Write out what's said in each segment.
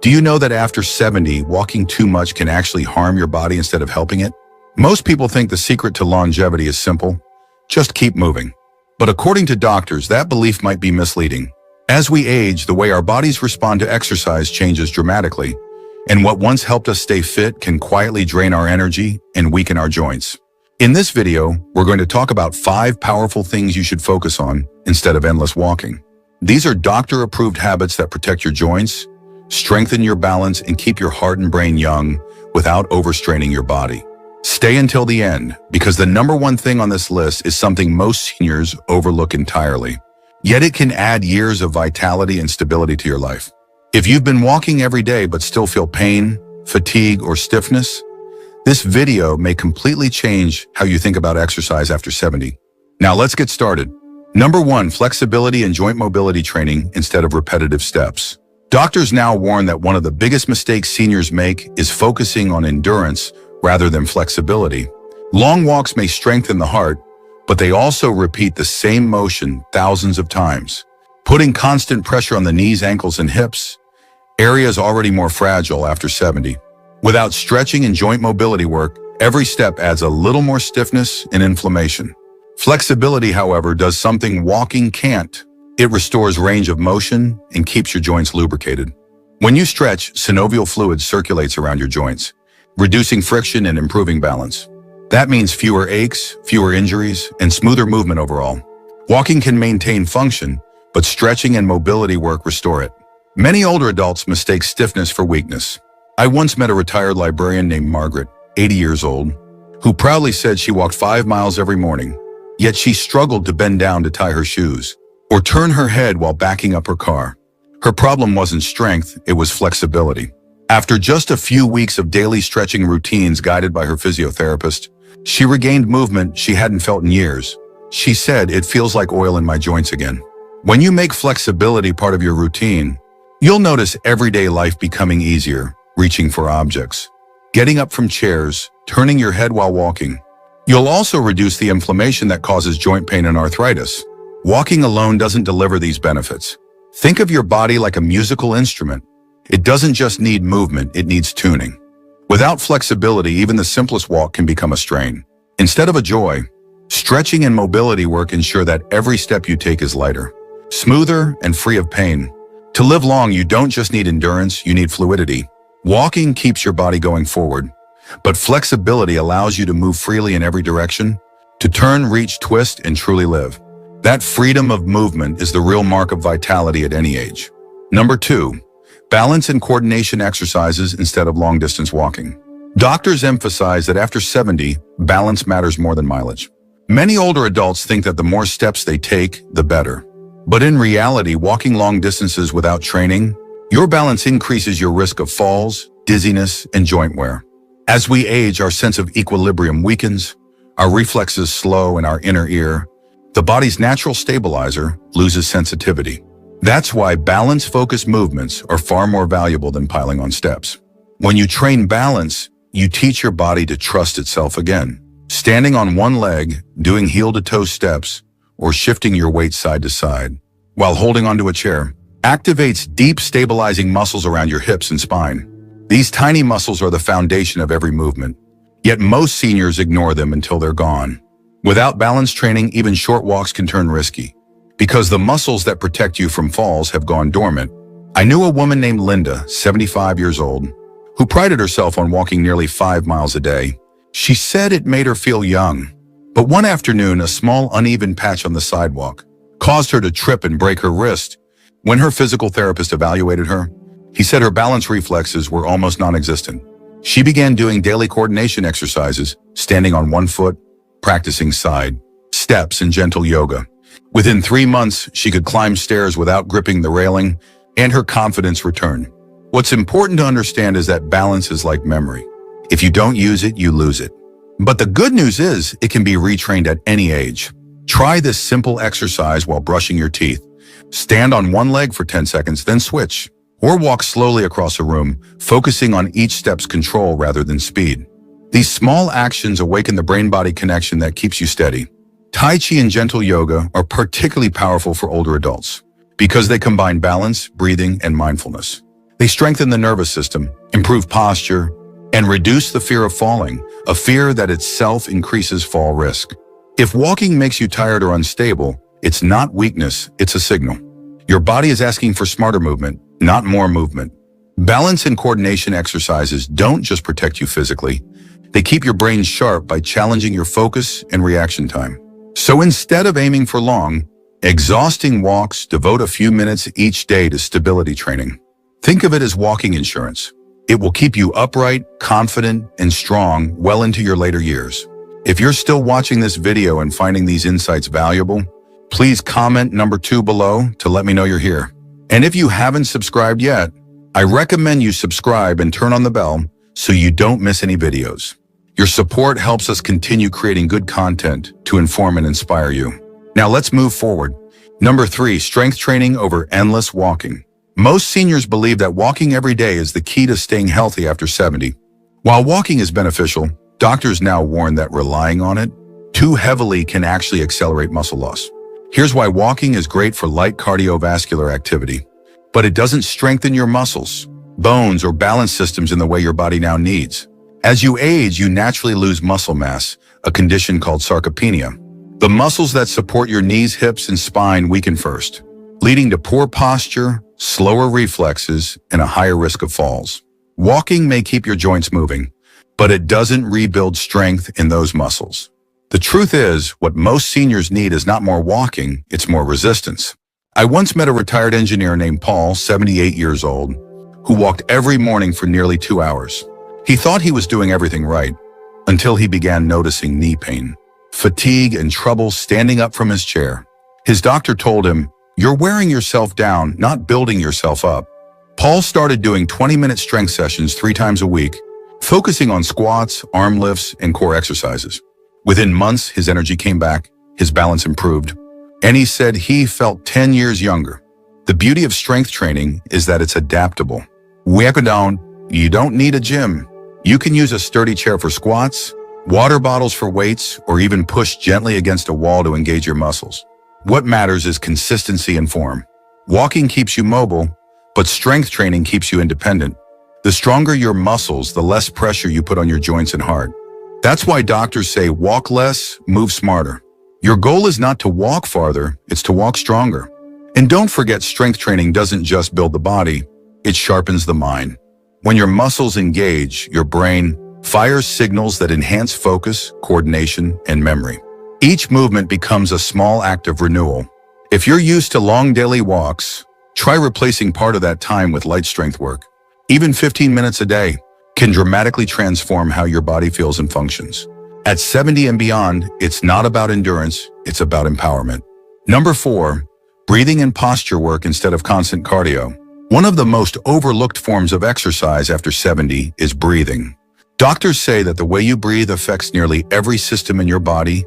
Do you know that after 70, walking too much can actually harm your body instead of helping it? Most people think the secret to longevity is simple. Just keep moving. But according to doctors, that belief might be misleading. As we age, the way our bodies respond to exercise changes dramatically, and what once helped us stay fit can quietly drain our energy and weaken our joints. In this video, we're going to talk about 5 powerful things you should focus on instead of endless walking. These are doctor-approved habits that protect your joints, strengthen your balance, and keep your heart and brain young without overstraining your body. Stay until the end, because the number one thing on this list is something most seniors overlook entirely. Yet it can add years of vitality and stability to your life. If you've been walking every day but still feel pain, fatigue, or stiffness, this video may completely change how you think about exercise after 70. Now let's get started. Number 1, flexibility and joint mobility training instead of repetitive steps. Doctors now warn that one of the biggest mistakes seniors make is focusing on endurance rather than flexibility. Long walks may strengthen the heart, but they also repeat the same motion thousands of times, putting constant pressure on the knees, ankles, and hips, areas already more fragile after 70. Without stretching and joint mobility work, every step adds a little more stiffness and inflammation. Flexibility, however, does something walking can't. It restores range of motion and keeps your joints lubricated. When you stretch, synovial fluid circulates around your joints, reducing friction and improving balance. That means fewer aches, fewer injuries, and smoother movement overall. Walking can maintain function, but stretching and mobility work restore it. Many older adults mistake stiffness for weakness. I once met a retired librarian named Margaret, 80 years old, who proudly said she walked 5 miles every morning, yet she struggled to bend down to tie her shoes or turn her head while backing up her car. Her problem wasn't strength, it was flexibility. After just a few weeks of daily stretching routines guided by her physiotherapist, she regained movement she hadn't felt in years. She said, "It feels like oil in my joints again." When you make flexibility part of your routine, you'll notice everyday life becoming easier, reaching for objects, getting up from chairs, turning your head while walking. You'll also reduce the inflammation that causes joint pain and arthritis. Walking alone doesn't deliver these benefits. Think of your body like a musical instrument. It doesn't just need movement, it needs tuning. Without flexibility, even the simplest walk can become a strain. Instead of a joy, stretching and mobility work ensure that every step you take is lighter, smoother, and free of pain. To live long, you don't just need endurance, you need fluidity. Walking keeps your body going forward, but flexibility allows you to move freely in every direction, to turn, reach, twist, and truly live. That freedom of movement is the real mark of vitality at any age. Number 2, balance and coordination exercises instead of long-distance walking. Doctors emphasize that after 70, balance matters more than mileage. Many older adults think that the more steps they take, the better. But in reality, walking long distances without training, your balance increases your risk of falls, dizziness, and joint wear. As we age, our sense of equilibrium weakens, our reflexes slow, and our inner ear, the body's natural stabilizer, loses sensitivity. That's why balance-focused movements are far more valuable than piling on steps. When you train balance, you teach your body to trust itself again. Standing on one leg, doing heel-to-toe steps, or shifting your weight side to side while holding onto a chair activates deep stabilizing muscles around your hips and spine. These tiny muscles are the foundation of every movement, yet most seniors ignore them until they're gone. Without balance training, even short walks can turn risky, because the muscles that protect you from falls have gone dormant. I knew a woman named Linda, 75 years old, who prided herself on walking nearly 5 miles a day. She said it made her feel young. But one afternoon, a small uneven patch on the sidewalk caused her to trip and break her wrist. When her physical therapist evaluated her, he said her balance reflexes were almost non-existent. She began doing daily coordination exercises, standing on one foot, practicing side steps and gentle yoga. Within 3 months, she could climb stairs without gripping the railing, and her confidence returned. What's important to understand is that balance is like memory. If you don't use it, you lose it. But the good news is it can be retrained at any age. Try this simple exercise while brushing your teeth. Stand on one leg for 10 seconds, then switch. Or walk slowly across a room, focusing on each step's control rather than speed. These small actions awaken the brain-body connection that keeps you steady. Tai Chi and gentle yoga are particularly powerful for older adults because they combine balance, breathing, and mindfulness. They strengthen the nervous system, improve posture, and reduce the fear of falling, a fear that itself increases fall risk. If walking makes you tired or unstable, it's not weakness, it's a signal. Your body is asking for smarter movement, not more movement. Balance and coordination exercises don't just protect you physically, they keep your brain sharp by challenging your focus and reaction time. So instead of aiming for long, exhausting walks, devote a few minutes each day to stability training. Think of it as walking insurance. It will keep you upright, confident, and strong well into your later years. If you're still watching this video and finding these insights valuable, please comment number 2 below to let me know you're here. And if you haven't subscribed yet, I recommend you subscribe and turn on the bell so you don't miss any videos. Your support helps us continue creating good content to inform and inspire you. Now let's move forward. Number 3, strength training over endless walking. Most seniors believe that walking every day is the key to staying healthy after 70. While walking is beneficial, doctors now warn that relying on it too heavily can actually accelerate muscle loss. Here's why walking is great for light cardiovascular activity, but it doesn't strengthen your muscles, bones, or balance systems in the way your body now needs. As you age, you naturally lose muscle mass, a condition called sarcopenia. The muscles that support your knees, hips, and spine weaken first, leading to poor posture, slower reflexes, and a higher risk of falls. Walking may keep your joints moving, but it doesn't rebuild strength in those muscles. The truth is, what most seniors need is not more walking, it's more resistance. I once met a retired engineer named Paul, 78 years old, who walked every morning for nearly 2 hours. He thought he was doing everything right, until he began noticing knee pain, fatigue, and trouble standing up from his chair. His doctor told him, "You're wearing yourself down, not building yourself up." Paul started doing 20-minute strength sessions 3 times a week, focusing on squats, arm lifts, and core exercises. Within months, his energy came back, his balance improved, and he said he felt 10 years younger. The beauty of strength training is that it's adaptable. You don't need a gym. You can use a sturdy chair for squats, water bottles for weights, or even push gently against a wall to engage your muscles. What matters is consistency and form. Walking keeps you mobile, but strength training keeps you independent. The stronger your muscles, the less pressure you put on your joints and heart. That's why doctors say walk less, move smarter. Your goal is not to walk farther, it's to walk stronger. And don't forget, strength training doesn't just build the body, it sharpens the mind. When your muscles engage, your brain fires signals that enhance focus, coordination, and memory. Each movement becomes a small act of renewal. If you're used to long daily walks, try replacing part of that time with light strength work. Even 15 minutes a day can dramatically transform how your body feels and functions. At 70 and beyond, it's not about endurance, it's about empowerment. Number 4, breathing and posture work instead of constant cardio. One of the most overlooked forms of exercise after 70 is breathing. Doctors say that the way you breathe affects nearly every system in your body,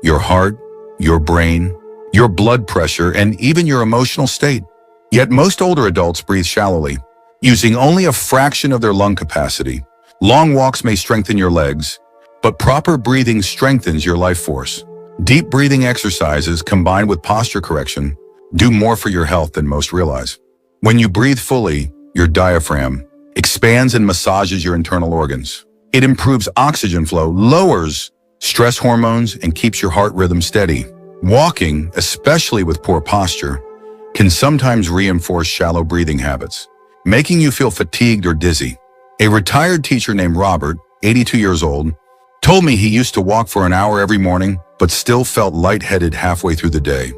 your heart, your brain, your blood pressure, and even your emotional state. Yet most older adults breathe shallowly, using only a fraction of their lung capacity. Long walks may strengthen your legs, but proper breathing strengthens your life force. Deep breathing exercises combined with posture correction do more for your health than most realize. When you breathe fully, your diaphragm expands and massages your internal organs. It improves oxygen flow, lowers stress hormones, and keeps your heart rhythm steady. Walking, especially with poor posture, can sometimes reinforce shallow breathing habits, making you feel fatigued or dizzy. A retired teacher named Robert, 82 years old, told me he used to walk for an hour every morning, but still felt lightheaded halfway through the day.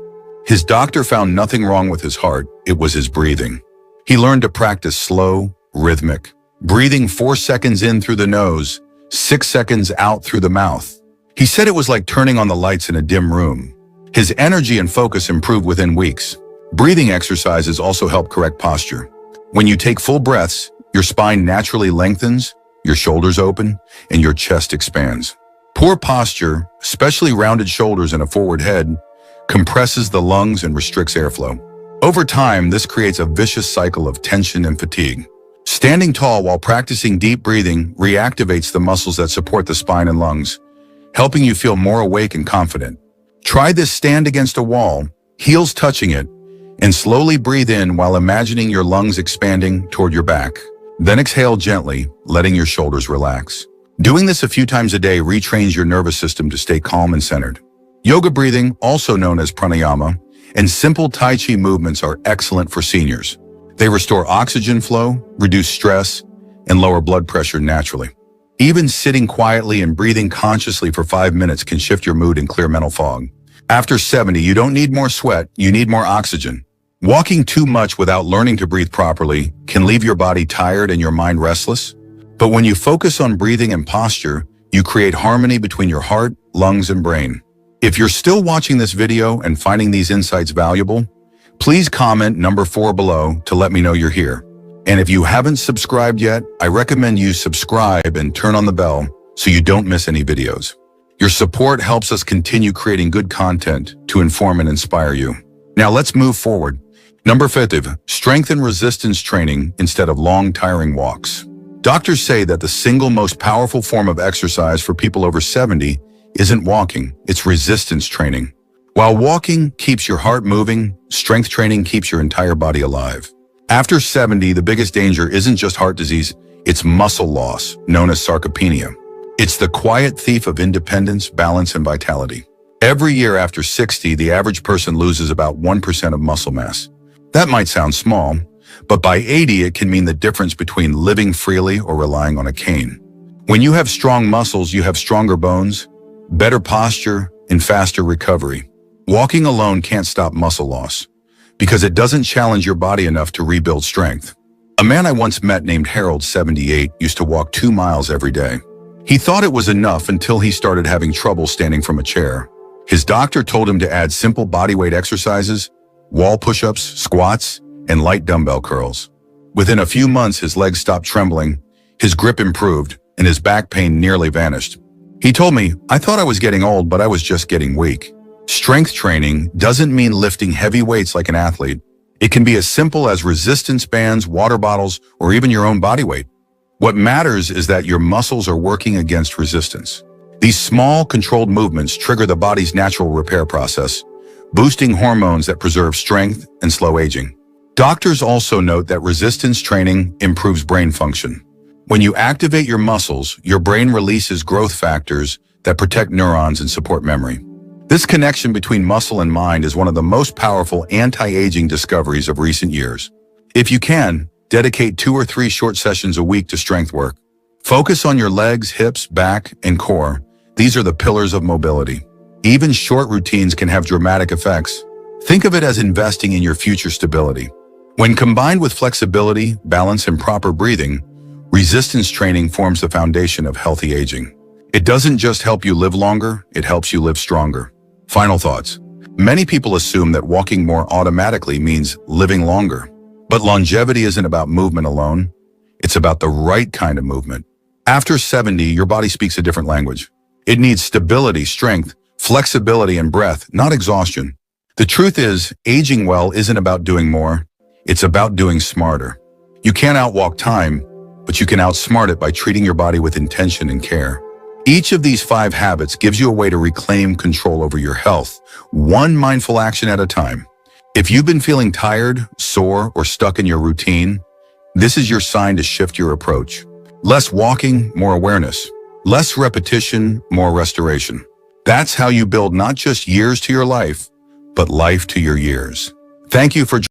His doctor found nothing wrong with his heart, it was his breathing. He learned to practice slow, rhythmic, breathing 4 seconds in through the nose, 6 seconds out through the mouth. He said it was like turning on the lights in a dim room. His energy and focus improved within weeks. Breathing exercises also help correct posture. When you take full breaths, your spine naturally lengthens, your shoulders open, and your chest expands. Poor posture, especially rounded shoulders and a forward head, compresses the lungs and restricts airflow. Over time, this creates a vicious cycle of tension and fatigue. Standing tall while practicing deep breathing reactivates the muscles that support the spine and lungs, helping you feel more awake and confident. Try this stand against a wall, heels touching it, And slowly breathe in while imagining your lungs expanding toward your back. Then exhale gently, letting your shoulders relax. Doing this a few times a day retrains your nervous system to stay calm and centered. Yoga breathing, also known as pranayama, and simple Tai Chi movements are excellent for seniors. They restore oxygen flow, reduce stress, and lower blood pressure naturally. Even sitting quietly and breathing consciously for 5 minutes can shift your mood and clear mental fog. After 70, you don't need more sweat, you need more oxygen. Walking too much without learning to breathe properly can leave your body tired and your mind restless. But when you focus on breathing and posture, you create harmony between your heart, lungs, and brain. If you're still watching this video and finding these insights valuable, please comment number 4 below to let me know you're here. And if you haven't subscribed yet, I recommend you subscribe and turn on the bell so you don't miss any videos. Your support helps us continue creating good content to inform and inspire you. Now let's move forward. Number 5, strength and resistance training instead of long, tiring walks. Doctors say that the single most powerful form of exercise for people over 70 isn't walking, it's resistance training. While walking keeps your heart moving, strength training keeps your entire body alive. After 70, the biggest danger isn't just heart disease, it's muscle loss, known as sarcopenia. It's the quiet thief of independence, balance, and vitality. Every year after 60, the average person loses about 1% of muscle mass. That might sound small, but by 80, it can mean the difference between living freely or relying on a cane. When you have strong muscles, you have stronger bones, better posture, and faster recovery. Walking alone can't stop muscle loss because it doesn't challenge your body enough to rebuild strength. A man I once met named Harold, 78, used to walk 2 miles every day. He thought it was enough until he started having trouble standing from a chair. His doctor told him to add simple bodyweight exercises, wall push-ups, squats, and light dumbbell curls. Within a few months, his legs stopped trembling, his grip improved, and his back pain nearly vanished. He told me, "I thought I was getting old, but I was just getting weak." Strength training doesn't mean lifting heavy weights like an athlete. It can be as simple as resistance bands, water bottles, or even your own body weight. What matters is that your muscles are working against resistance. These small, controlled movements trigger the body's natural repair process, boosting hormones that preserve strength and slow aging. Doctors also note that resistance training improves brain function. When you activate your muscles, your brain releases growth factors that protect neurons and support memory. This connection between muscle and mind is one of the most powerful anti-aging discoveries of recent years. If you can, dedicate 2 or 3 short sessions a week to strength work. Focus on your legs, hips, back, and core. These are the pillars of mobility. Even short routines can have dramatic effects. Think of it as investing in your future stability. When combined with flexibility, balance, and proper breathing, resistance training forms the foundation of healthy aging. It doesn't just help you live longer, it helps you live stronger. Final thoughts. Many people assume that walking more automatically means living longer. But longevity isn't about movement alone. It's about the right kind of movement. After 70, your body speaks a different language. It needs stability, strength, flexibility, and breath, not exhaustion. The truth is, aging well isn't about doing more. It's about doing smarter. You can't outwalk time, but you can outsmart it by treating your body with intention and care. Each of these 5 habits gives you a way to reclaim control over your health, one mindful action at a time. If you've been feeling tired, sore, or stuck in your routine, this is your sign to shift your approach. Less walking, more awareness. Less repetition, more restoration. That's how you build not just years to your life, but life to your years. Thank you for